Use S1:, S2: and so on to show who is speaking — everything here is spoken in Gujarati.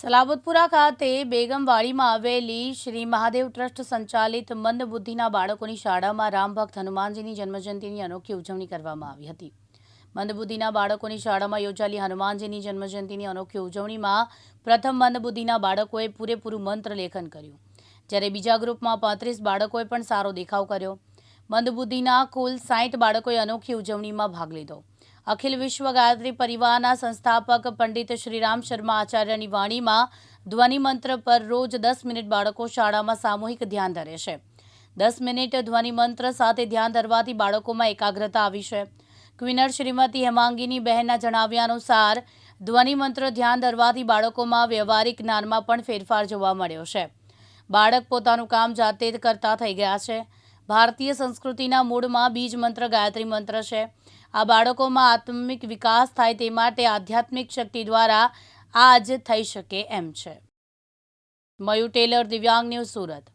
S1: સલાબતપુરા ખાતે બેગમવાડીમાં આવેલી શ્રી મહાદેવ ટ્રસ્ટ સંચાલિત મંદબુદ્ધિના બાળકોની શાળામાં રામભક્ત હનુમાનજીની જન્મજયંતિની અનોખી ઉજવણી કરવામાં આવી હતી। મંદબુદ્ધિના બાળકોની શાળામાં યોજાયેલી હનુમાનજીની જન્મજયંતિની અનોખી ઉજવણીમાં પ્રથમ મંદબુદ્ધિના બાળકોએ પૂરેપૂરું મંત્ર લેખન કર્યું, જ્યારે બીજા ગ્રુપમાં 35 બાળકોએ પણ સારો દેખાવ કર્યો। મંદબુદ્ધિના કુલ 60 બાળકોએ અનોખી ઉજવણીમાં ભાગ લીધો। અખિલ વિશ્વ ગાયત્રી પરિવારના સંસ્થાપક પંડિત શ્રીરામ શર્મા આચાર્યની વાણીમાં ધ્વનિ મંત્ર પર રોજ 10 મિનિટ બાળકો શાળામાં સામૂહિક ધ્યાન ધરે છે। 10 મિનિટ ધ્વનિ મંત્ર સાથે ધ્યાન ધરવાથી બાળકોમાં એકાગ્રતા આવી છે। ક્વીનર શ્રીમતી હેમાંગીની બહેનના જણાવ્યા અનુસાર ધ્વનિ મંત્ર ધ્યાન ધરવાથી બાળકોમાં વ્યવહારિક જ્ઞાનમાં પણ ફેરફાર જોવા મળ્યો છે। બાળક પોતાનું કામ જાતે જ કરતા થઈ ગયા છે। ભારતીય સંસ્કૃતિના મૂળમાં બીજ મંત્ર ગાયત્રી મંત્ર છે। આ બાળકોમાં આત્મિક વિકાસ થાય તે માટે આધ્યાત્મિક શક્તિ દ્વારા આ જ થઈ શકે એમ છે। મયુર ટેલર, દિવ્યાંગ ન્યૂઝ, સુરત।